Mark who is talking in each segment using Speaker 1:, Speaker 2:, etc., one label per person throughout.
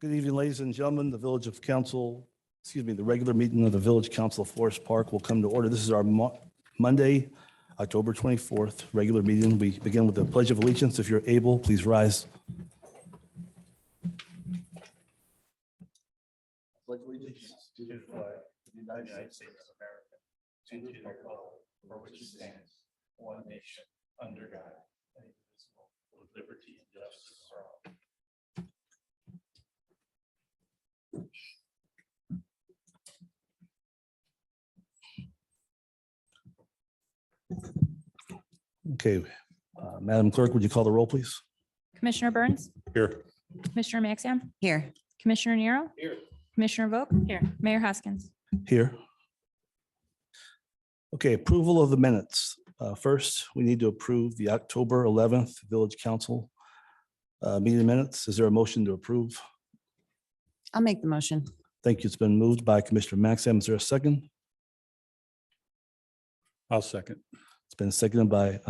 Speaker 1: Good evening, ladies and gentlemen. The the regular meeting of the Village Council of Forest Park will come to order. This is our Monday, October 24th, regular meeting. We begin with the Pledge of Allegiance. If you're able, please rise. Pledge allegiance to the flag of the United States of America, and to the republic for which it stands, one nation, under God, indivisible, with liberty and justice for all. Okay, Madam Clerk, would you call the roll, please?
Speaker 2: Commissioner Burns,
Speaker 3: Here.
Speaker 2: Commissioner Maxam,
Speaker 4: Here.
Speaker 2: Commissioner Nero.
Speaker 3: Here.
Speaker 2: Commissioner Vogt. Here. Mayor Hoskins.
Speaker 1: Here. Okay, approval of the minutes. First, we need to approve the October 11th Village Council meeting minutes. Is there a motion to approve?
Speaker 4: I'll make the motion.
Speaker 1: Thank you. It's been moved by Commissioner Maxam. Is there a second?
Speaker 3: I'll second.
Speaker 1: It's been seconded by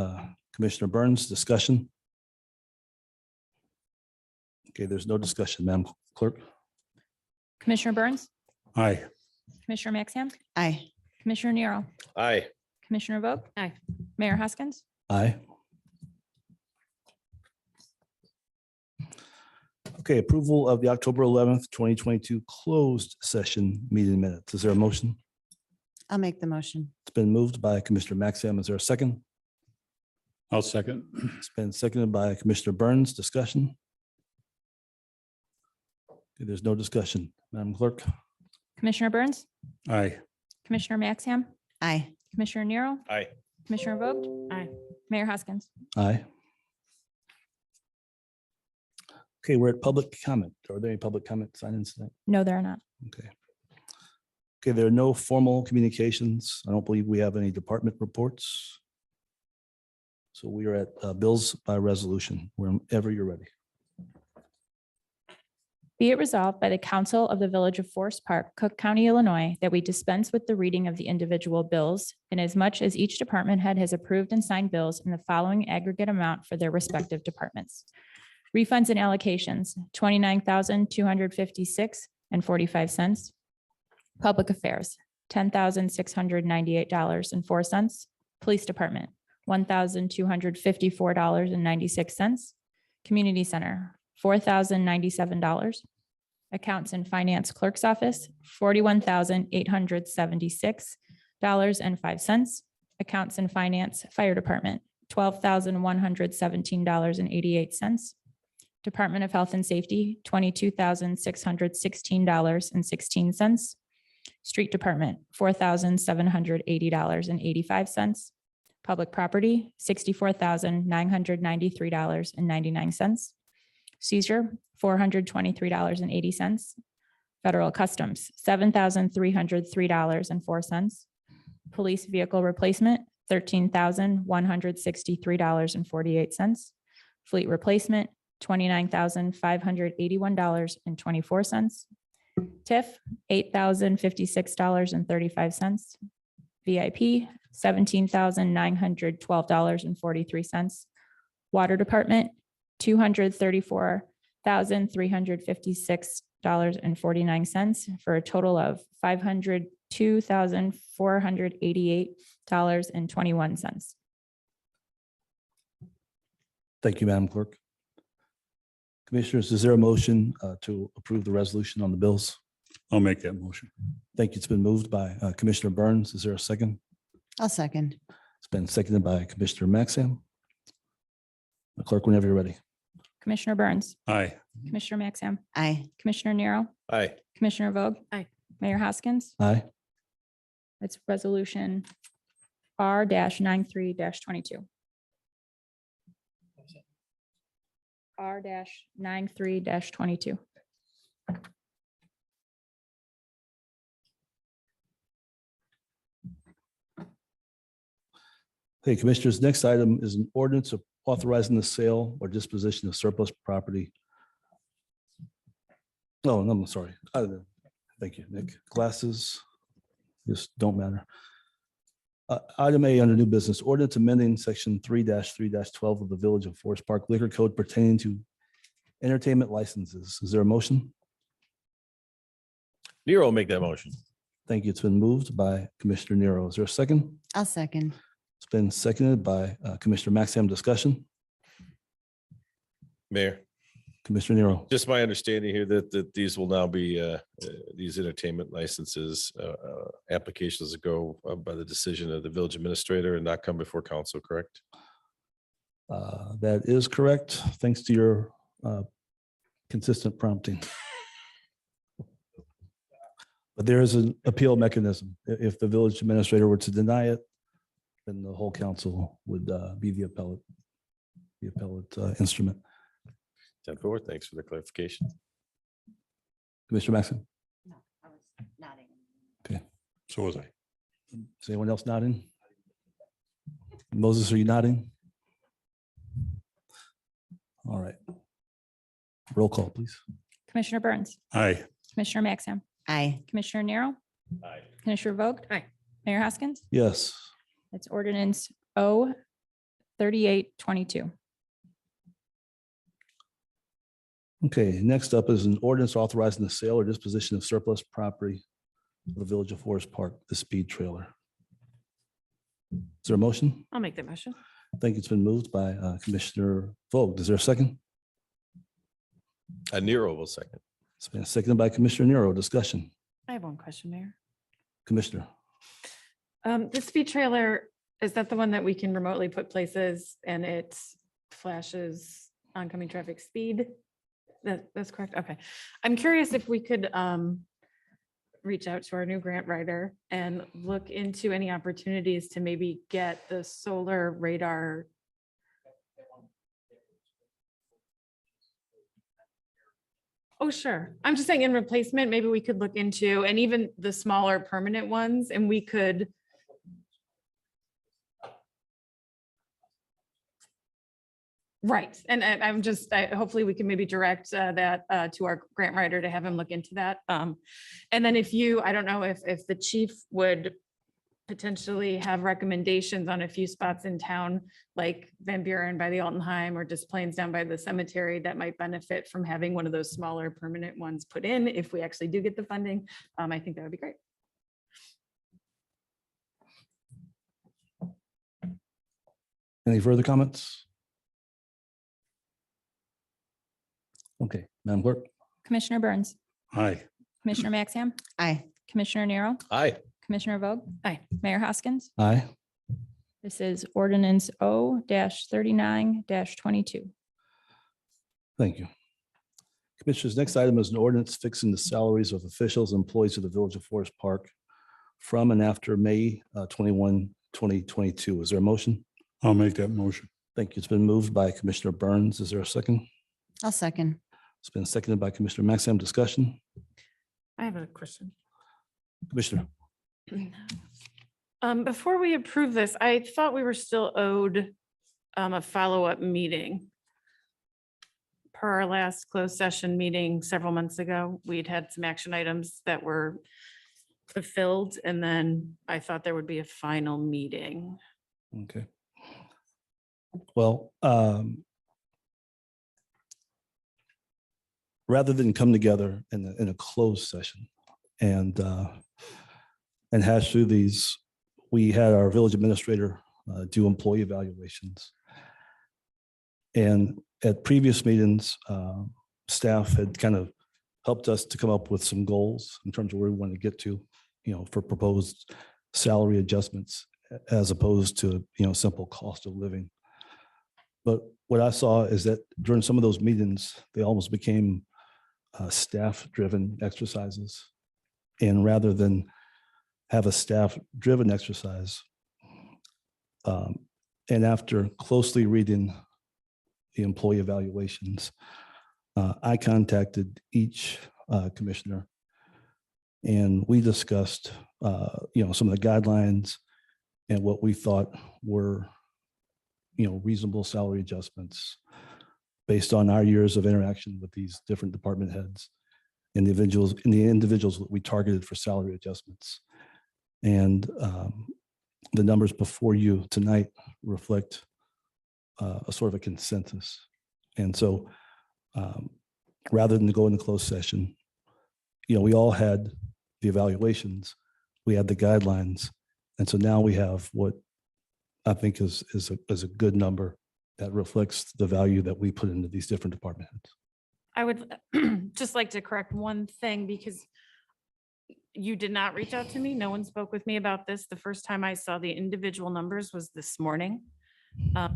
Speaker 1: Commissioner Burns. Discussion? Okay, there's no discussion, Madam Clerk.
Speaker 2: Commissioner Burns,
Speaker 3: Aye.
Speaker 2: Commissioner Maxam,
Speaker 4: Aye.
Speaker 2: Commissioner Nero,
Speaker 3: Aye.
Speaker 2: Commissioner Vogt. Aye. Mayor Hoskins.
Speaker 1: Aye. Okay, approval of the October 11th, 2022 closed session meeting minutes. Is there a motion?
Speaker 4: I'll make the motion.
Speaker 1: It's been moved by Commissioner Maxam. Is there a second?
Speaker 3: I'll second.
Speaker 1: It's been seconded by Commissioner Burns. Discussion? Okay, there's no discussion. Madam Clerk?
Speaker 2: Commissioner Burns,
Speaker 3: Aye.
Speaker 2: Commissioner Maxam,
Speaker 4: Aye.
Speaker 2: Commissioner Nero,
Speaker 3: Aye.
Speaker 2: Commissioner Vogt. Aye. Mayor Hoskins.
Speaker 1: Aye. Okay, we're at public comment. Are there any public comment sign-ins tonight?
Speaker 2: No, there are not.
Speaker 1: Okay. Okay, there are no formal communications. I don't believe we have any department reports. So we are at bills by resolution, whenever you're ready.
Speaker 2: Be it resolved by the Council of the Village of Forest Park, Cook County, Illinois, that we dispense with the reading of the individual bills, inasmuch as each department head has approved and signed bills in the following aggregate amount for their respective departments. Refunds and allocations, $29,256.45. Public Affairs, $10,698.04. Police Department, $1,254.96. Community Center, $4,097. Accounts and Finance Clerk's Office, $41,876.05. Accounts and Finance Fire Department, $12,117.88. Department of Health and Safety, $22,616.16. Street Department, $4,780.85. Public Property, $64,993.99. Seizure, $423.80. Federal Customs, $7,303.04. Police Vehicle Replacement, $13,163.48. Fleet Replacement, $29,581.24. TIF, $8,056.35. VIP, $17,912.43. Water Department, $234,356.49 for a total of $502,488.21.
Speaker 1: Thank you, Madam Clerk. Commissioners, is there a motion to approve the resolution on the bills?
Speaker 3: I'll make that motion.
Speaker 1: Thank you. It's been moved by Commissioner Burns. Is there a second?
Speaker 4: I'll second.
Speaker 1: It's been seconded by Commissioner Maxam. Clerk, whenever you're ready.
Speaker 2: Commissioner Burns,
Speaker 3: Aye.
Speaker 2: Commissioner Maxam,
Speaker 4: Aye.
Speaker 2: Commissioner Nero,
Speaker 3: Aye.
Speaker 2: Commissioner Vogt. Aye. Mayor Hoskins.
Speaker 1: Aye.
Speaker 2: It's resolution R-93-22. R-93-22.
Speaker 1: Hey, Commissioners, next item is an ordinance of authorizing the sale or disposition of surplus property. Oh, no, I'm sorry. Thank you, Nick. Glasses just don't matter. Item A under new business, ordinance amending section 3-3-12 of the Village of Forest Park Liquor Code pertaining to entertainment licenses. Is there a motion?
Speaker 5: Nero will make that motion.
Speaker 1: Thank you. It's been moved by Commissioner Nero. Is there a second?
Speaker 4: I'll second.
Speaker 1: It's been seconded by Commissioner Maxim. Discussion.
Speaker 5: Mayor,
Speaker 1: Commissioner Nero.
Speaker 5: just my understanding here that these will now be, these entertainment licenses, applications that go by the decision of the village administrator and not come before council, correct?
Speaker 1: That is correct. Thanks to your consistent prompting. But there is an appeal mechanism. If the village administrator were to deny it, then the whole council would be the appellate instrument.
Speaker 5: 10-4, thanks for the clarification.
Speaker 1: Commissioner Maxim,
Speaker 3: So was I.
Speaker 1: is anyone else nodding? Moses, are you nodding? All right. Roll call, please.
Speaker 2: Commissioner Burns,
Speaker 3: Aye.
Speaker 2: Commissioner Maxim,
Speaker 4: Aye.
Speaker 2: Commissioner Nero,
Speaker 5: Aye.
Speaker 2: Commissioner Vogt.
Speaker 6: Aye.
Speaker 2: Mayor Hoskins.
Speaker 1: Yes.
Speaker 2: It's ordinance O 3822.
Speaker 1: Okay, next up is an ordinance authorizing the sale or disposition of surplus property of the Village of Forest Park, the speed trailer. Is there a motion?
Speaker 6: I'll make that motion.
Speaker 1: Thank you. It's been moved by Commissioner Vogt. Is there a second?
Speaker 5: Nero will second.
Speaker 1: It's been seconded by Commissioner Nero. Discussion.
Speaker 6: I have one question, Mayor.
Speaker 1: Commissioner.
Speaker 6: The speed trailer, is that the one that we can remotely put places and it flashes oncoming traffic speed? That's correct. Okay. I'm curious if we could reach out to our new grant writer and look into any opportunities to maybe get the solar radar. Oh, sure. I'm just saying in replacement, maybe we could look into, and even the smaller permanent ones, and we could. Right. And I'm just, hopefully we can maybe direct that to our grant writer to have him look into that. And then if you, I don't know if the chief would potentially have recommendations on a few spots in town, like Van Buren by the Altenheim or just Plains down by the cemetery that might benefit from having one of those smaller permanent ones put in if we actually do get the funding. I think that would be great.
Speaker 1: Any further comments? Okay, Madam Clerk.
Speaker 2: Commissioner Burns,
Speaker 3: Aye.
Speaker 2: Commissioner Maxim,
Speaker 4: Aye.
Speaker 2: Commissioner Nero,
Speaker 5: Aye.
Speaker 2: Commissioner Vogt.
Speaker 6: Aye.
Speaker 2: Mayor Hoskins.
Speaker 1: Aye.
Speaker 2: This is ordinance O 39-22.
Speaker 1: Thank you. Commissioners, next item is an ordinance fixing the salaries of officials and employees of the Village of Forest Park from and after May 21, 2022. Is there a motion?
Speaker 3: I'll make that motion.
Speaker 1: Thank you. It's been moved by Commissioner Burns. Is there a second?
Speaker 4: I'll second.
Speaker 1: It's been seconded by Commissioner Maxim. Discussion.
Speaker 6: I have a question.
Speaker 1: Commissioner.
Speaker 6: Before we approve this, I thought we were still owed a follow-up meeting. Per our last closed session meeting several months ago, we'd had some action items that were fulfilled, and then I thought there would be a final meeting.
Speaker 1: Okay. Well, rather than come together in a closed session and hash through these, we had our village administrator do employee evaluations. And at previous meetings, staff had kind of helped us to come up with some goals in terms of where we want to get to, for proposed salary adjustments as opposed to, simple cost of living. But what I saw is that during some of those meetings, they almost became staff-driven exercises. And rather than have a staff-driven exercise, and after closely reading the employee evaluations, I contacted each commissioner, and we discussed, some of the guidelines and what we thought were, reasonable salary adjustments based on our years of interaction with these different department heads and the individuals that we targeted for salary adjustments. And the numbers before you tonight reflect a sort of a consensus. And so rather than go into closed session, we all had the evaluations, we had the guidelines. And so now we have what I think is a good number that reflects the value that we put into these different department heads.
Speaker 6: I would just like to correct one thing because you did not reach out to me. No one spoke with me about this. The first time I saw the individual numbers was this morning.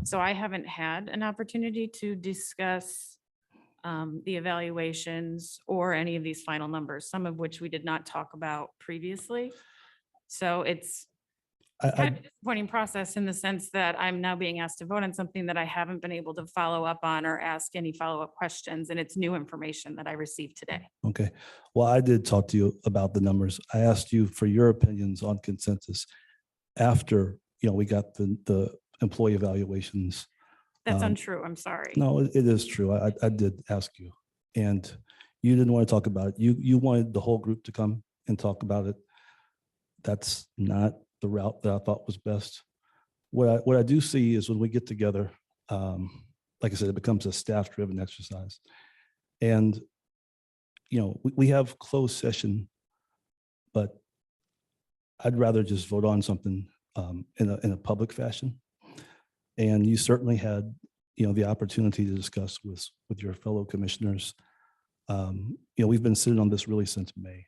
Speaker 6: So I haven't had an opportunity to discuss the evaluations or any of these final numbers, some of which we did not talk about previously. So it's kind of a disappointing process in the sense that I'm now being asked to vote on something that I haven't been able to follow up on or ask any follow-up questions. And it's new information that I received today.
Speaker 1: Okay. Well, I did talk to you about the numbers. I asked you for your opinions on consensus after, we got the employee evaluations.
Speaker 6: That's
Speaker 1: Um,
Speaker 6: untrue. I'm sorry.
Speaker 1: No, it is true. I did ask you, and you didn't want to talk about it. You wanted the whole group to come and talk about it. That's not the route that I thought was best. What I do see is when we get together, like I said, it becomes a staff-driven exercise. And, we have closed session, but I'd rather just vote on something in a public fashion. And you certainly had, the opportunity to discuss with your fellow commissioners. We've been sitting on this really since May.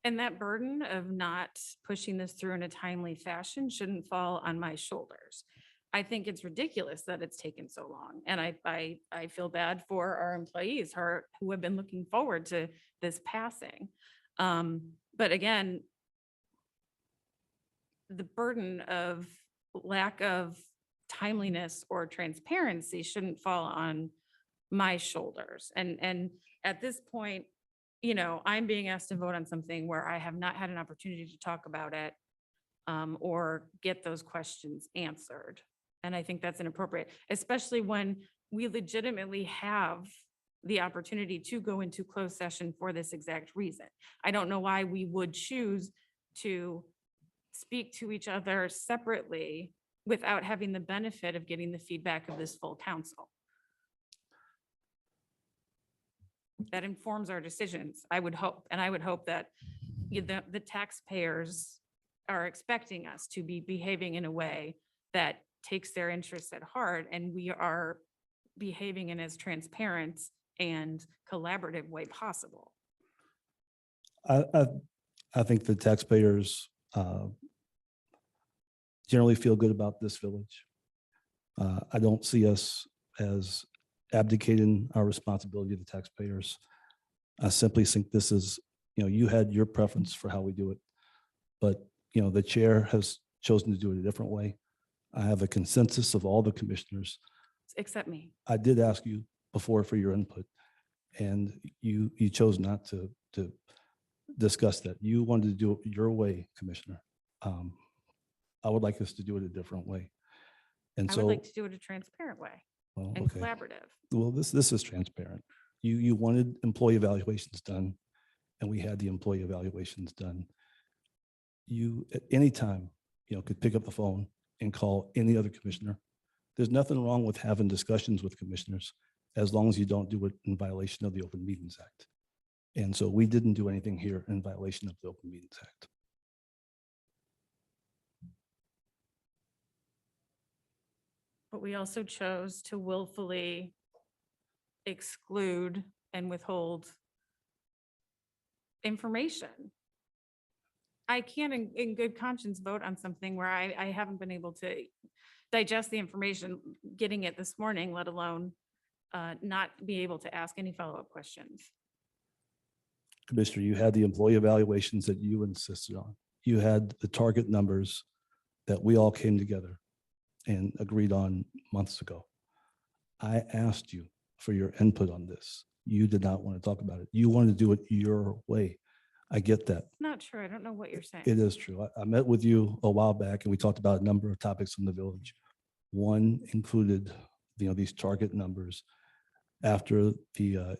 Speaker 6: And that burden of not pushing this through in a timely fashion shouldn't fall on my shoulders. I think it's ridiculous that it's taken so long. And I feel bad for our employees who have been looking forward to this passing. But again, the burden of lack of timeliness or transparency shouldn't fall on my shoulders. And at this point, I'm being asked to vote on something where I have not had an opportunity to talk about it or get those questions answered. And I think that's inappropriate, especially when we legitimately have the opportunity to go into closed session for this exact reason. I don't know why we would choose to speak to each other separately without having the benefit of getting the feedback of this full council. That informs our decisions, I would hope. And I would hope that the taxpayers are expecting us to be behaving in a way that takes their interests at heart, and we are behaving in as transparent and collaborative way possible.
Speaker 1: I think the taxpayers generally feel good about this village. I don't see us as abdicating our responsibility to the taxpayers. I simply think this is, you had your preference for how we do it, but, the chair has chosen to do it a different way. I have a consensus of all the commissioners.
Speaker 6: Except me.
Speaker 1: I did ask you before for your input, and you chose not to discuss that. You wanted to do it your way, Commissioner. I would like us to do it a different way. And
Speaker 6: I
Speaker 1: so,
Speaker 6: would like to do it a transparent way
Speaker 1: well,
Speaker 6: and
Speaker 1: okay.
Speaker 6: collaborative.
Speaker 1: Well, this is transparent. You wanted employee evaluations done, and we had the employee evaluations done. You, at any time, could pick up the phone and call any other commissioner. There's nothing wrong with having discussions with commissioners as long as you don't do it in violation of the Open Meetings Act. And so we didn't do anything here in violation of the Open Meetings Act.
Speaker 6: But we also chose to willfully exclude and withhold information. I can't in good conscience vote on something where I haven't been able to digest the information, getting it this morning, let alone not be able to ask any follow-up questions.
Speaker 1: Commissioner, you had the employee evaluations that you insisted on. You had the target numbers that we all came together and agreed on months ago. I asked you for your input on this. You did not want to talk about it. You wanted to do it your way. I get that.
Speaker 6: Not true. I don't know what you're saying.
Speaker 1: It is true. I met with you a while back and we talked about a number of topics in the village. One included, these target numbers after the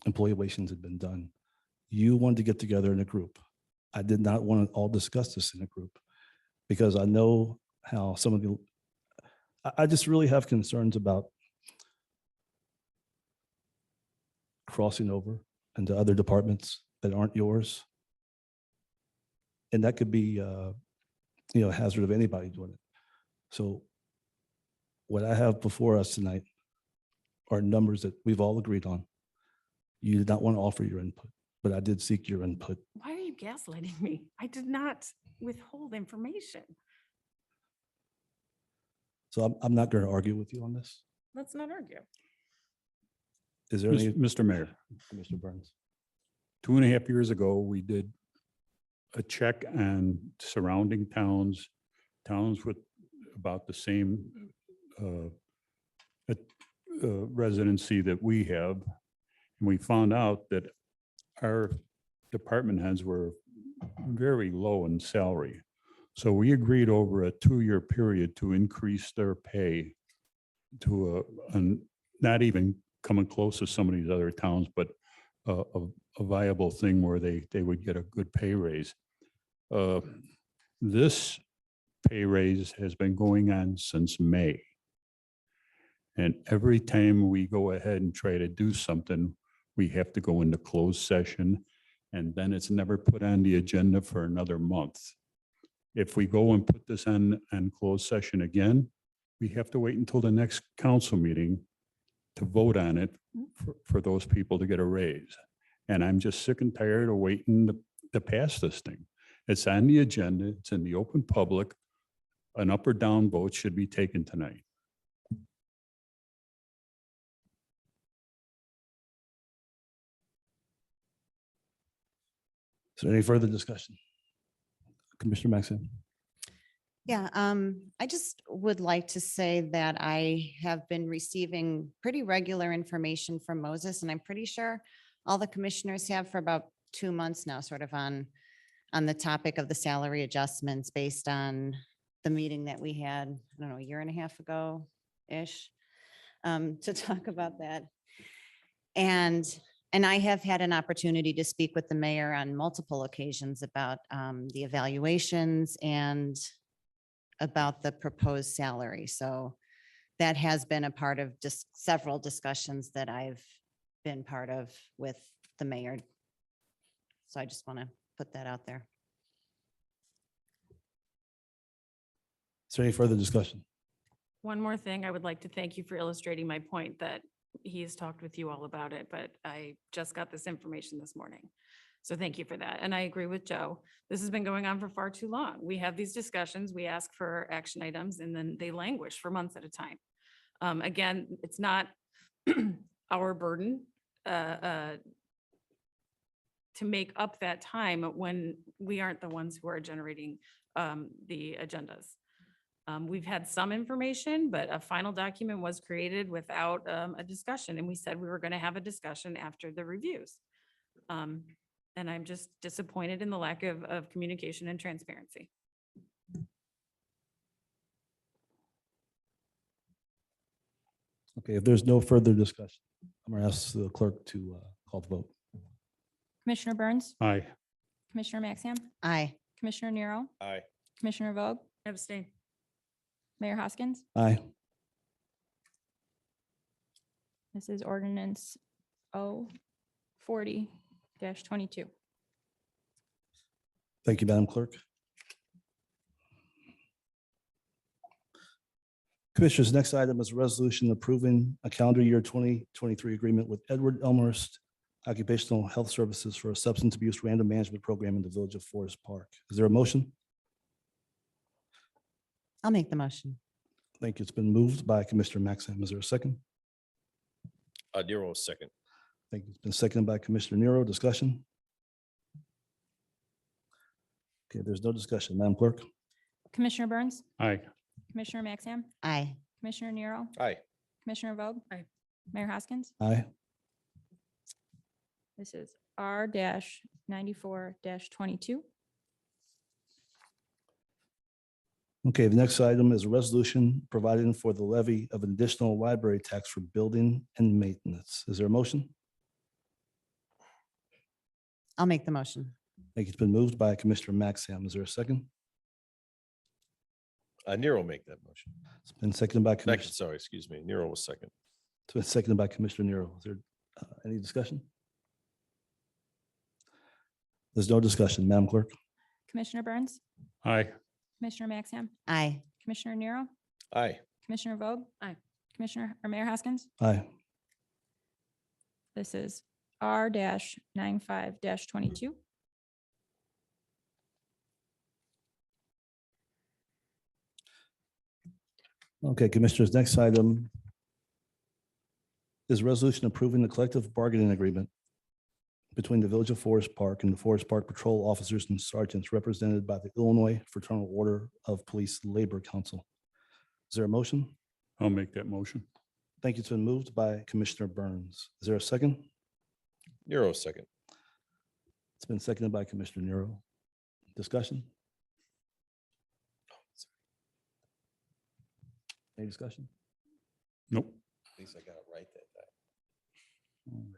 Speaker 1: employee evaluations had been done. You wanted to get together in a group. I did not want to all discuss this in a group because I know how some of the, I just really have concerns about crossing over into other departments that aren't yours. And that could be, a hazard of anybody doing it. So what I have before us tonight are numbers that we've all agreed on. You did not want to offer your input, but I did seek your input.
Speaker 6: Why are you gaslighting me? I did not withhold information.
Speaker 1: So I'm not going to argue with you on this.
Speaker 6: Let's not argue.
Speaker 1: Is there any?
Speaker 3: Mr. Mayor,
Speaker 1: Mr. Burns.
Speaker 3: 2.5 years ago, we did a check on surrounding towns, towns with about the same residency that we have. And we found out that our department heads were very low in salary. So we agreed over a 2-year period to increase their pay to not even coming close to some of these other towns, but a viable thing where they would get a good pay raise. This pay raise has been going on since May. And every time we go ahead and try to do something, we have to go into closed session, and then it's never put on the agenda for another month. If we go and put this on closed session again, we have to wait until the next council meeting to vote on it for those people to get a raise. And I'm just sick and tired of waiting to pass this thing. It's on the agenda, it's in the open public. An up or down vote should be taken tonight.
Speaker 1: Is there any further discussion? Commissioner Maxim?
Speaker 4: Yeah, I just would like to say that I have been receiving pretty regular information from Moses, and I'm pretty sure all the commissioners have for about 2 months now, sort of on the topic of the salary adjustments based on the meeting that we had, I don't know, 1.5 years ago-ish, to talk about that. And I have had an opportunity to speak with the mayor on multiple occasions about the evaluations and about the proposed salary. So that has been a part of just several discussions that I've been part of with the mayor. So I just want to put that out there.
Speaker 1: Is there any further discussion?
Speaker 6: One more thing, I would like to thank you for illustrating my point that he has talked with you all about it, but I just got this information this morning. So thank you for that. And I agree with Joe. This has been going on for far too long. We have these discussions, we ask for action items, and then they languish for months at a time. Again, it's not our burden to make up that time when we aren't the ones who are generating the agendas. We've had some information, but a final document was created without a discussion, and we said we were going to have a discussion after the reviews. And I'm just disappointed in the lack of communication and transparency.
Speaker 1: Okay, if there's no further discussion, I'm going to ask the clerk to call the vote.
Speaker 2: Commissioner Burns,
Speaker 3: Aye.
Speaker 2: Commissioner Maxim,
Speaker 4: Aye.
Speaker 2: Commissioner Nero,
Speaker 5: Aye.
Speaker 2: Commissioner Vogt,
Speaker 6: Abstain.
Speaker 2: Mayor Hoskins.
Speaker 1: Aye.
Speaker 2: This is ordinance 40-22.
Speaker 1: Thank you, Madam Clerk. Commissioners, next item is a resolution approving a calendar year 2023 agreement with Edward Elmhurst Occupational Health Services for a substance abuse random management program in the village of Forest Park. Is there a motion?
Speaker 4: I'll make the motion.
Speaker 1: Thank you. It's been moved by Commissioner Maxim. Is there a second?
Speaker 5: Nero, second.
Speaker 1: Thank you. It's been seconded by Commissioner Nero. Discussion? Okay, there's no discussion. Madam Clerk?
Speaker 2: Commissioner Burns,
Speaker 3: Aye.
Speaker 2: Commissioner Maxim,
Speaker 4: Aye.
Speaker 2: Commissioner Nero,
Speaker 5: Aye.
Speaker 2: Commissioner Vogt.
Speaker 6: Aye.
Speaker 2: Mayor Hoskins.
Speaker 1: Aye.
Speaker 2: This is R-94-22.
Speaker 1: Okay, the next item is a resolution providing for the levy of an additional library tax for building and maintenance. Is there a motion?
Speaker 4: I'll make the motion.
Speaker 1: Thank you. It's been moved by Commissioner Maxim. Is there a second?
Speaker 5: Nero make that motion.
Speaker 1: It's been seconded by
Speaker 5: Second,
Speaker 1: Commissioner.
Speaker 5: sorry, excuse me. Nero was second.
Speaker 1: It's been seconded by Commissioner Nero. Is there any discussion? There's no discussion. Madam Clerk?
Speaker 2: Commissioner Burns,
Speaker 3: Aye.
Speaker 2: Commissioner Maxham,
Speaker 4: Aye.
Speaker 2: Commissioner Nero,
Speaker 5: Aye.
Speaker 2: Commissioner Vogt.
Speaker 6: Aye.
Speaker 2: Commissioner or Mayor Hoskins.
Speaker 1: Aye.
Speaker 2: This is R-95-22.
Speaker 1: Okay, Commissioners, next item is resolution approving the collective bargaining agreement between the Village of Forest Park and the Forest Park Patrol officers and sergeants represented by the Illinois Fraternal Order of Police Labor Council. Is there a motion?
Speaker 3: I'll make that motion.
Speaker 1: Thank you. It's been moved by Commissioner Burns. Is there a second?
Speaker 5: Nero second.
Speaker 1: It's been seconded by Commissioner Nero. Discussion? Any discussion?
Speaker 3: Nope.
Speaker 5: At least I got it right that time.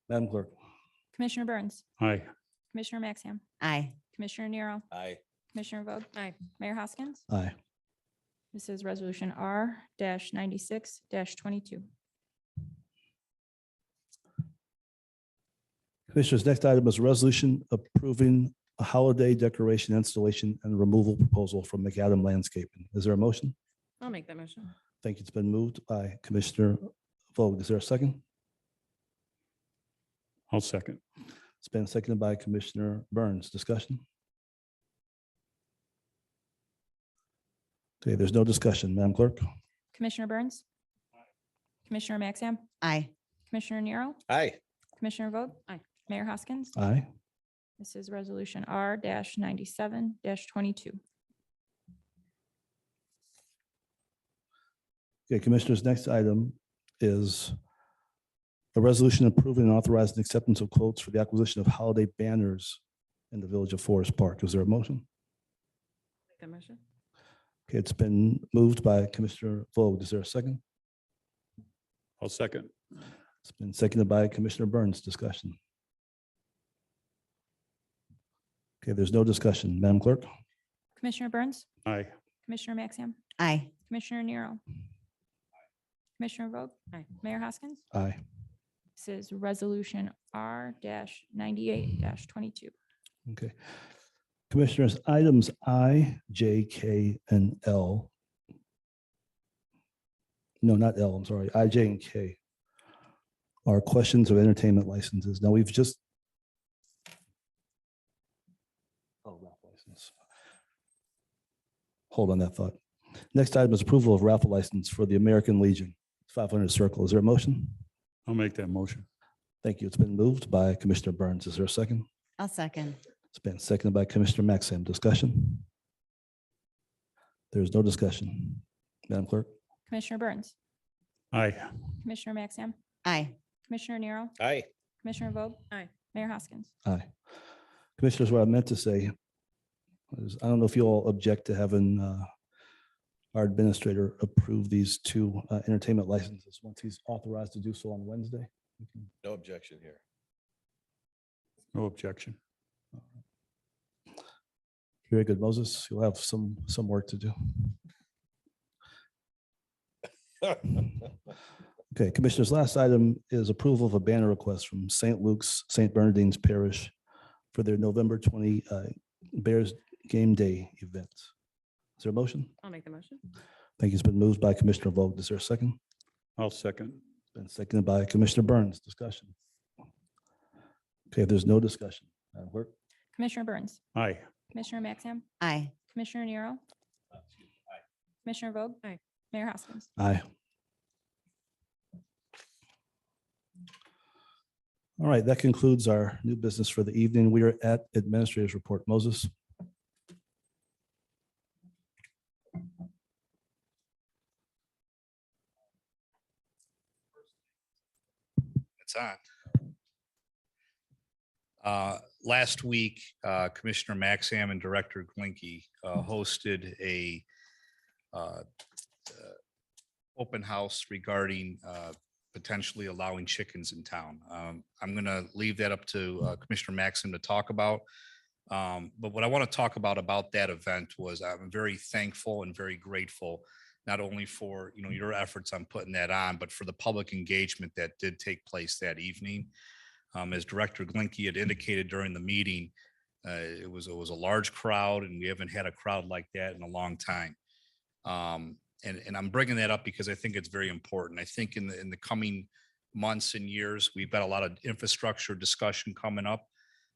Speaker 1: Madam Clerk?
Speaker 2: Commissioner Burns,
Speaker 3: Aye.
Speaker 2: Commissioner Maxham,
Speaker 4: Aye.
Speaker 2: Commissioner Nero,
Speaker 5: Aye.
Speaker 2: Commissioner Vogt.
Speaker 6: Aye.
Speaker 2: Mayor Hoskins.
Speaker 1: Aye.
Speaker 2: This is resolution R-96-22.
Speaker 1: Commissioners, next item is a resolution approving a holiday decoration installation and removal proposal from McAdam Landscaping. Is there a motion?
Speaker 6: I'll make that motion.
Speaker 1: Thank you. It's been moved by Commissioner Vogt. Is there a second?
Speaker 3: I'll second.
Speaker 1: It's been seconded by Commissioner Burns. Discussion? Okay, there's no discussion. Madam Clerk?
Speaker 2: Commissioner Burns, Commissioner Maxham,
Speaker 4: Aye.
Speaker 2: Commissioner Nero,
Speaker 5: Aye.
Speaker 2: Commissioner Vogt.
Speaker 6: Aye.
Speaker 2: Mayor Hoskins.
Speaker 1: Aye.
Speaker 2: This is resolution R-97-22.
Speaker 1: Okay, Commissioners, next item is a resolution approving and authorizing acceptance of quotes for the acquisition of holiday banners in the Village of Forest Park. Is there a motion?
Speaker 6: Make that motion.
Speaker 1: Okay, it's been moved by Commissioner Vogt. Is there a second?
Speaker 3: I'll second.
Speaker 1: It's been seconded by Commissioner Burns. Discussion. Okay, there's no discussion. Madam Clerk?
Speaker 2: Commissioner Burns,
Speaker 3: Aye.
Speaker 2: Commissioner Maxham,
Speaker 4: Aye.
Speaker 2: Commissioner Nero, Commissioner Vogt.
Speaker 6: Aye.
Speaker 2: Mayor Hoskins.
Speaker 1: Aye.
Speaker 2: This is resolution R-98-22.
Speaker 1: Okay. Commissioners, items I, J, K, and L. No, not L, I'm sorry. I, J, and K are questions of entertainment licenses. Now, we've just. Oh, raffle license. Hold on that thought. Next item is approval of raffle license for the American Legion 500 Circle. Is there a motion?
Speaker 3: I'll make that motion.
Speaker 1: Thank you. It's been moved by Commissioner Burns. Is there a second?
Speaker 4: I'll second.
Speaker 1: It's been seconded by Commissioner Maxim. Discussion? There's no discussion. Madam Clerk?
Speaker 2: Commissioner Burns,
Speaker 3: Aye.
Speaker 2: Commissioner Maxham,
Speaker 4: Aye.
Speaker 2: Commissioner Nero,
Speaker 5: Aye.
Speaker 2: Commissioner Vogt.
Speaker 6: Aye.
Speaker 2: Mayor Hoskins.
Speaker 1: Aye. Commissioners, what I meant to say is, I don't know if you all object to having our administrator approve these two entertainment licenses once he's authorized to do so on Wednesday. We can-
Speaker 5: No objection here.
Speaker 3: No objection.
Speaker 1: Very good, Moses. You'll have some work to do. Okay, Commissioners, last item is approval of a banner request from St. Luke's, St. Bernardine's Parish for their November 20 Bears Game Day event. Is there a motion?
Speaker 6: I'll make the motion.
Speaker 1: Thank you. It's been moved by Commissioner Vogt. Is there a second?
Speaker 3: I'll second.
Speaker 1: Been seconded by Commissioner Burns. Discussion. Okay, if there's no discussion, Madam Clerk?
Speaker 2: Commissioner Burns,
Speaker 3: Aye.
Speaker 2: Commissioner Maxham,
Speaker 4: Aye.
Speaker 2: Commissioner Nero, Commissioner Vogt.
Speaker 6: Aye.
Speaker 2: Mayor Hoskins.
Speaker 1: Aye. All right, that concludes our new business for the evening. We are at Administrator's Report. Moses?
Speaker 7: It's on. Last week, Commissioner Maxham and Director Glinke hosted a open house regarding potentially allowing chickens in town. I'm going to leave that up to Commissioner Maxham to talk about. But what I want to talk about that event was I'm very thankful and very grateful, not only for, your efforts on putting that on, but for the public engagement that did take place that evening. As Director Glinke had indicated during the meeting, it was a large crowd, and we haven't had a crowd like that in a long time. And I'm bringing that up because I think it's very important. I think in the coming months and years, we've got a lot of infrastructure discussion coming up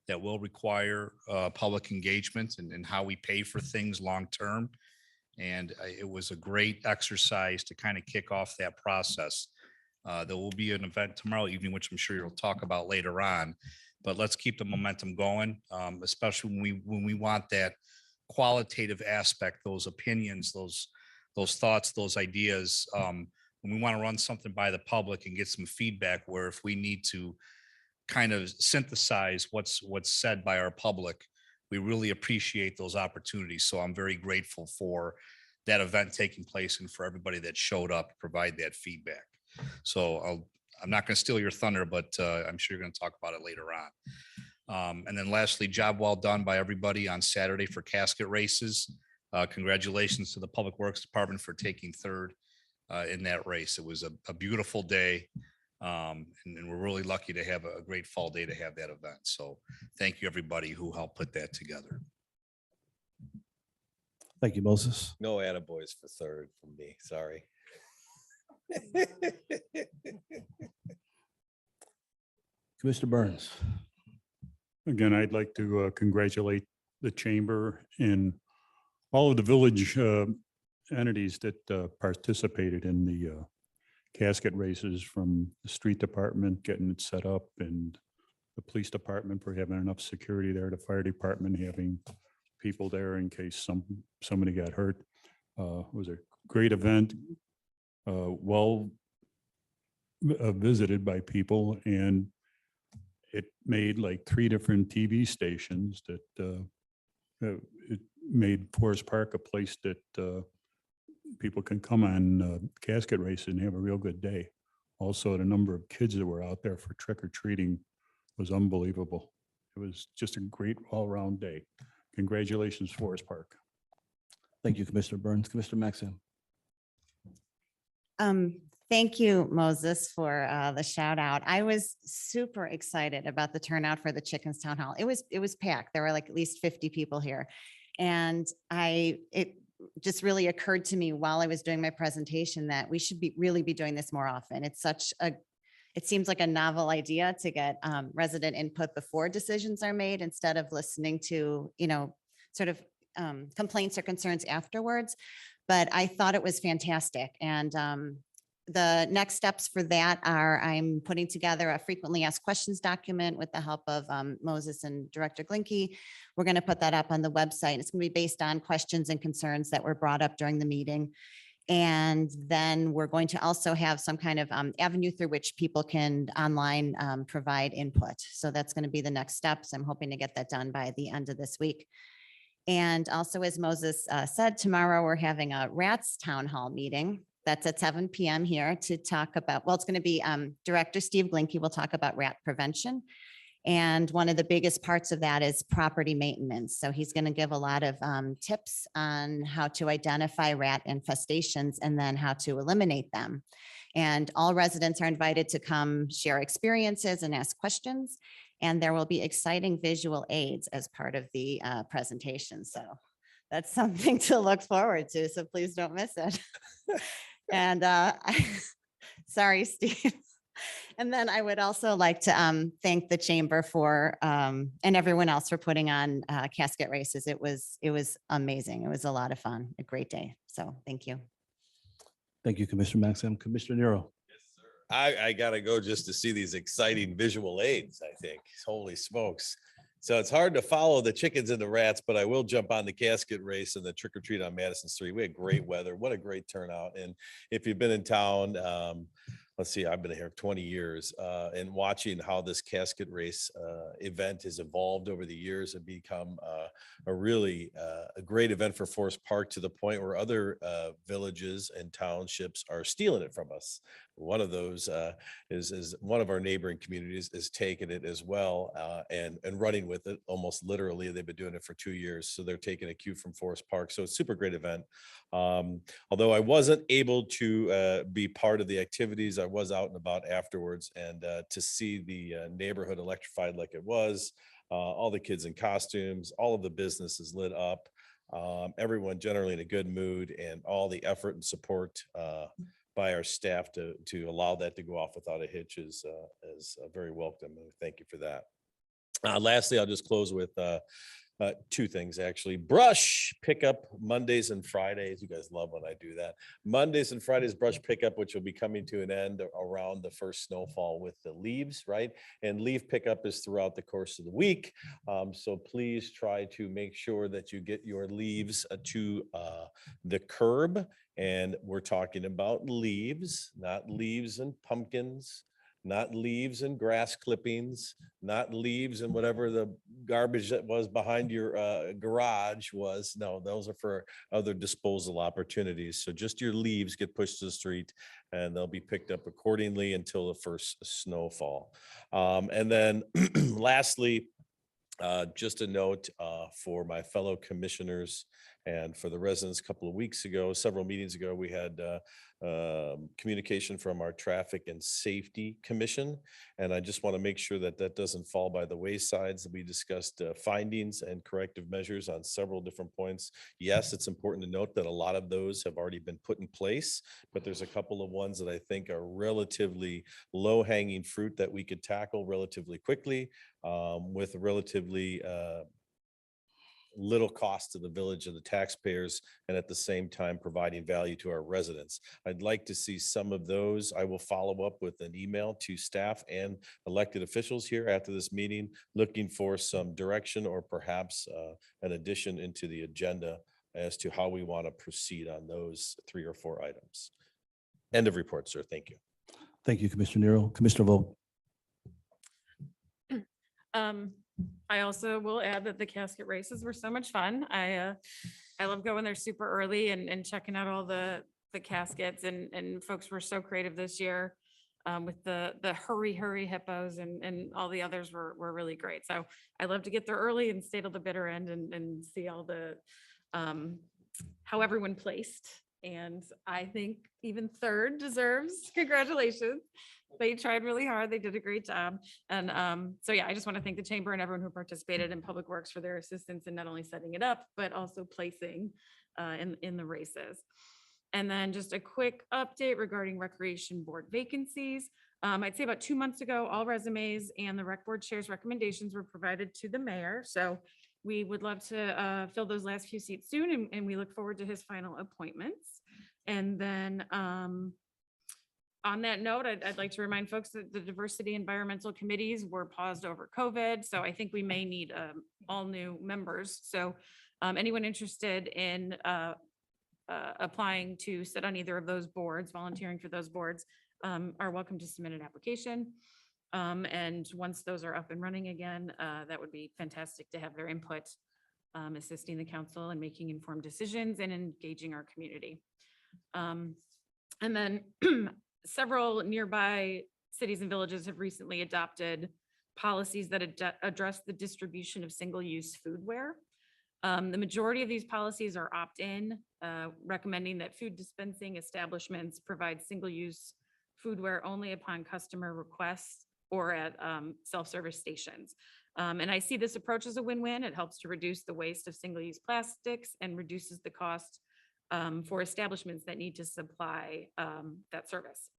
Speaker 7: that will require public engagement and how we pay for things long term. And it was a great exercise to kind of kick off that process. There will be an event tomorrow evening, which I'm sure you'll talk about later on. But let's keep the momentum going, especially when we want that qualitative aspect, those opinions, those thoughts, those ideas. When we want to run something by the public and get some feedback, where if we need to kind of synthesize what's said by our public, we really appreciate those opportunities. So I'm very grateful for that event taking place and for everybody that showed up to provide that feedback. So I'm not going to steal your thunder, but I'm sure you're going to talk about it later on. And then lastly, job well done by everybody on Saturday for casket races. Congratulations to the Public Works Department for taking third in that race. It was a beautiful day. And we're really lucky to have a great fall day to have that event. So thank you, everybody who helped put that together.
Speaker 1: Thank you, Moses.
Speaker 5: No attaboys for third from me, sorry.
Speaker 1: Commissioner Burns.
Speaker 3: Again, I'd like to congratulate the chamber and all of the village entities that participated in the casket races, from the street department getting it set up, and the police department for having enough security there, the fire department having people there in case somebody got hurt. It was a great event, well visited by people, and it made like 3 different TV stations that it made Forest Park a place that people can come on casket race and have a real good day. Also, the number of kids that were out there for trick or treating was unbelievable. It was just a great all-around day. Congratulations, Forest Park.
Speaker 1: Thank you, Commissioner Burns. Commissioner Maxim.
Speaker 4: Thank you, Moses, for the shout out. I was super excited about the turnout for the Chickens Town Hall. It was packed. There were like at least 50 people here. And it just really occurred to me while I was doing my presentation that we should really be doing this more often. It seems like a novel idea to get resident input before decisions are made, instead of listening to, sort of complaints or concerns afterwards. But I thought it was fantastic. And the next steps for that are I'm putting together a frequently asked questions document with the help of Moses and Director Glinke. We're going to put that up on the website. It's going to be based on questions and concerns that were brought up during the meeting. And then we're going to also have some kind of avenue through which people can online provide input. So that's going to be the next steps. I'm hoping to get that done by the end of this week. And also, as Moses said, tomorrow we're having a RATS Town Hall meeting. That's at 7 p.m. here to talk about, well, it's going to be Director Steve Glinke will talk about rat prevention. And one of the biggest parts of that is property maintenance. So he's going to give a lot of tips on how to identify rat infestations and then how to eliminate them. And all residents are invited to come share experiences and ask questions. And there will be exciting visual aids as part of the presentation. So that's something to look forward to. So please don't miss it. And sorry, Steve. And then I would also like to thank the chamber for and everyone else for putting on casket races. It was amazing. It was a lot of fun, a great day. So thank you.
Speaker 1: Thank you, Commissioner Maxim. Commissioner Nero.
Speaker 5: I gotta go just to see these exciting visual aids, I think. Holy smokes. So it's hard to follow the chickens and the rats, but I will jump on the casket race and the trick or treat on Madison Street. We had great weather. What a great turnout. And if you've been in town, let's see, I've been here 20 years and watching how this casket race event has evolved over the years and become a really a great event for Forest Park, to the point where other villages and townships are stealing it from us. One of those is one of our neighboring communities is taking it as well and running with it almost literally. They've been doing it for 2 years. So they're taking a cue from Forest Park. So it's a super great event. Although I wasn't able to be part of the activities, I was out and about afterwards, and to see the neighborhood electrified like it was, all the kids in costumes, all of the businesses lit up, everyone generally in a good mood, and all the effort and support by our staff to allow that to go off without a hitch is very welcome. And thank you for that. Lastly, I'll just close with two things, actually. Brush pickup Mondays and Fridays. You guys love when I do that. Mondays and Fridays brush pickup, which will be coming to an end around the first snowfall with the leaves, right? And leaf pickup is throughout the course of the week. So please try to make sure that you get your leaves to the curb. And we're talking about leaves, not leaves and pumpkins, not leaves and grass clippings, not leaves and whatever the garbage that was behind your garage was. No, those are for other disposal opportunities. So just your leaves get pushed to the street and they'll be picked up accordingly until the first snowfall. And then lastly, just a note for my fellow commissioners and for the residents. A couple of weeks ago, several meetings ago, we had communication from our Traffic and Safety Commission. And I just want to make sure that that doesn't fall by the waysides. We discussed findings and corrective measures on several different points. Yes, it's important to note that a lot of those have already been put in place, but there's a couple of ones that I think are relatively low hanging fruit that we could tackle relatively quickly with relatively little cost to the village and the taxpayers, and at the same time providing value to our residents. I'd like to see some of those. I will follow up with an email to staff and elected officials here after this meeting, looking for some direction or perhaps an addition into the agenda as to how we want to proceed on those 3 or 4 items. End of report, sir. Thank you.
Speaker 1: Thank you, Commissioner Nero. Commissioner Vogt.
Speaker 6: I also will add that the casket races were so much fun. I love going there super early and checking out all the caskets, and folks were so creative this year with the hurry hippos and all the others were really great. So I love to get there early and stay till the bitter end and see all the how everyone placed. And I think even third deserves congratulations. They tried really hard. They did a great job. And so, yeah, I just want to thank the chamber and everyone who participated in Public Works for their assistance in not only setting it up, but also placing in the races. And then just a quick update regarding Recreation Board vacancies. I'd say about 2 months ago, all resumes and the Rec Board Chair's recommendations were provided to the mayor. So we would love to fill those last few seats soon, and we look forward to his final appointments. And then on that note, I'd like to remind folks that the diversity environmental committees were paused over COVID. So I think we may need all new members. So anyone interested in applying to sit on either of those boards, volunteering for those boards, are welcome to submit an application. And once those are up and running again, that would be fantastic to have their input, assisting the council and making informed decisions and engaging our community. And then several nearby cities and villages have recently adopted policies that address the distribution of single-use foodware. The majority of these policies are opt-in, recommending that food dispensing establishments provide single-use foodware only upon customer requests or at self-service stations. And I see this approach as a win-win. It helps to reduce the waste of single-use plastics and reduces the cost for establishments that need to supply that service.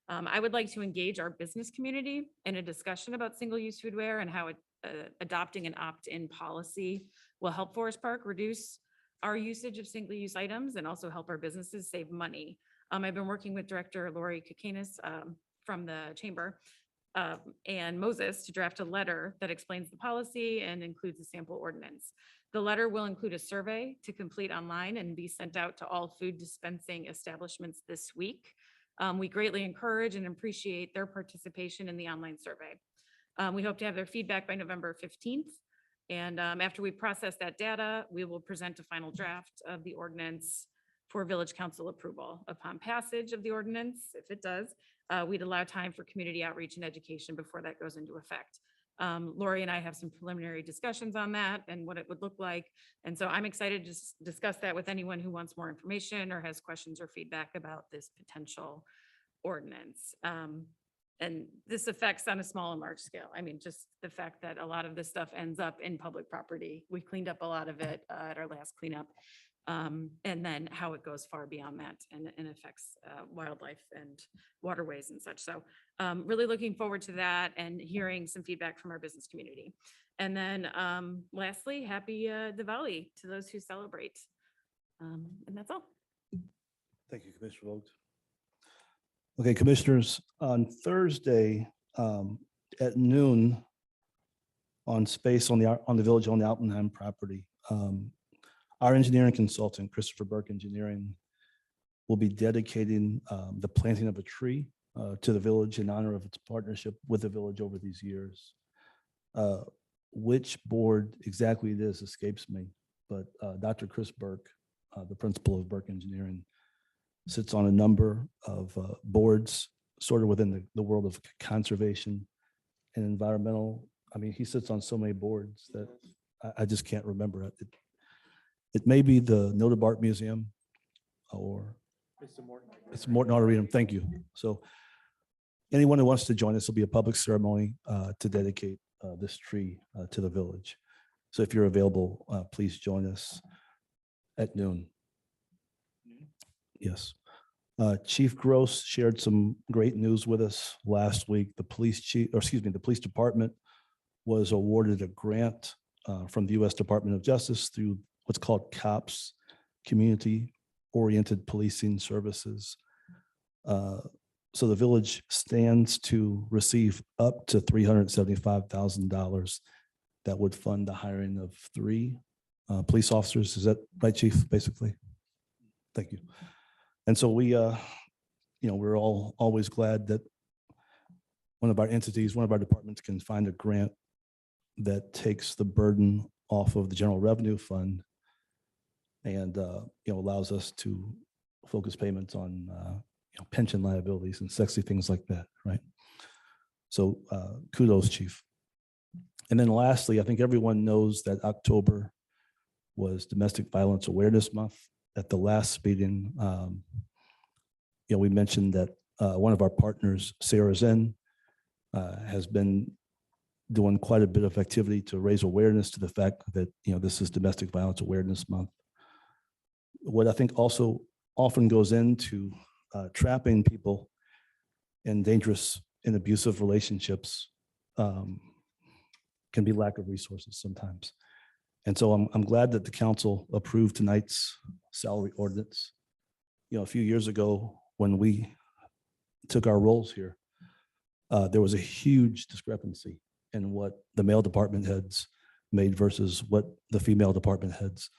Speaker 6: I would like to engage our business community in a discussion about single-use foodware and how adopting an opt-in policy will help Forest Park reduce our usage of single-use items and also help our businesses save money. I've been working with Director Lori Kukanis from the chamber and Moses to draft a letter that explains the policy and includes a sample ordinance. The letter will include a survey to complete online and be sent out to all food dispensing establishments this week. We greatly encourage and appreciate their participation in the online survey. We hope to have their feedback by November 15th. And after we process that data, we will present a final draft of the ordinance for Village Council approval. Upon passage of the ordinance, if it does, we'd allow time for community outreach and education before that goes into effect. Lori and I have some preliminary discussions on that and what it would look like. And so I'm excited to discuss that with anyone who wants more information or has questions or feedback about this potential ordinance. And this affects on a small and large scale. I mean, just the fact that a lot of this stuff ends up in public property. We cleaned up a lot of it at our last cleanup. And then how it goes far beyond that and affects wildlife and waterways and such. So really looking forward to that and hearing some feedback from our business community. And then lastly, happy Diwali to those who celebrate. And that's all.
Speaker 1: Thank you, Commissioner Vogt. Okay, Commissioners, on Thursday at noon on space on the village on the Altenheim property, our engineering consultant, Christopher Burke Engineering, will be dedicating the planting of a tree to the village in honor of its partnership with the village over these years. Which board exactly it is escapes me, but Dr. Chris Burke, the principal of Burke Engineering, sits on a number of boards sort of within the world of conservation and environmental. I mean, he sits on so many boards that I just can't remember it. It may be the Noted Art Museum or it's Morton Arboretum. Thank you. So anyone who wants to join us, will be a public ceremony to dedicate this tree to the village. So if you're available, please join us at noon. Yes. Chief Gross shared some great news with us last week. The police department was awarded a grant from the U.S. Department of Justice through what's called COPS, Community Oriented Policing Services. So the village stands to receive up to $375,000 that would fund the hiring of 3 police officers. Is that right, Chief, basically? Thank you. And so we're all always glad that one of our entities, one of our departments can find a grant that takes the burden off of the general revenue fund and allows us to focus payments on pension liabilities and sexy things like that, right? So kudos, Chief. And then lastly, I think everyone knows that October was Domestic Violence Awareness Month. At the last meeting, we mentioned that one of our partners, Sarah Zen, has been doing quite a bit of activity to raise awareness to the fact that this is Domestic Violence Awareness Month. What I think also often goes into trapping people in dangerous and abusive relationships can be lack of resources sometimes. And so I'm glad that the council approved tonight's salary ordinance. A few years ago when we took our roles here, there was a huge discrepancy in what the male department heads made versus what the female department heads.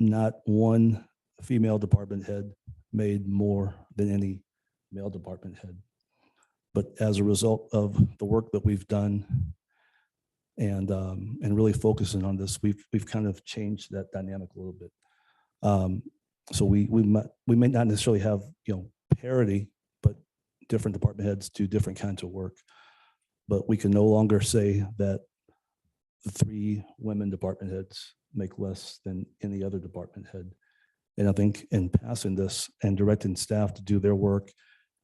Speaker 1: Not one female department head made more than any male department head. But as a result of the work that we've done and really focusing on this, we've kind of changed that dynamic a little bit. So we may not necessarily have parity, but different department heads do different kinds of work. But we can no longer say that the 3 women department heads make less than any other department head. And I think in passing this and directing staff to do their work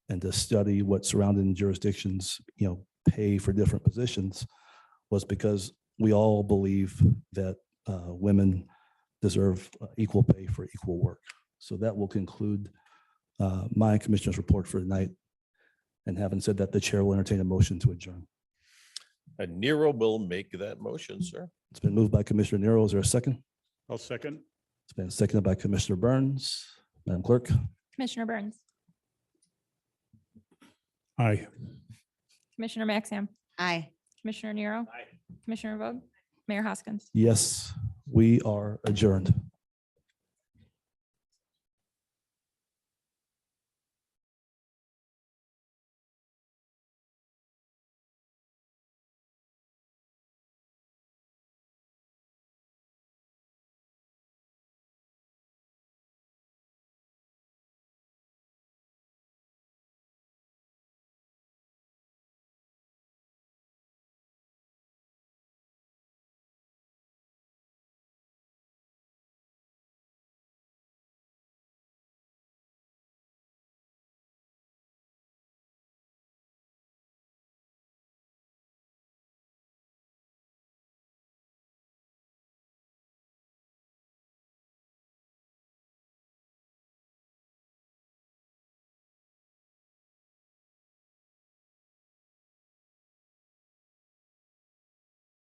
Speaker 1: and to study what surrounding jurisdictions pay for different positions was because we all believe that women deserve equal pay for equal work. So that will conclude my commissioner's report for tonight. And having said that, the chair will entertain a motion to adjourn.
Speaker 5: And Nero will make that motion, sir.
Speaker 1: It's been moved by Commissioner Nero. Is there a second?
Speaker 3: I'll second.
Speaker 1: It's been seconded by Commissioner Burns. Madam Clerk.
Speaker 2: Commissioner Burns,
Speaker 3: Aye.
Speaker 2: Commissioner Maxam,
Speaker 4: Aye.
Speaker 2: Commissioner Nero, Commissioner Vogt, Mayor Hoskins.
Speaker 1: Yes, we are adjourned.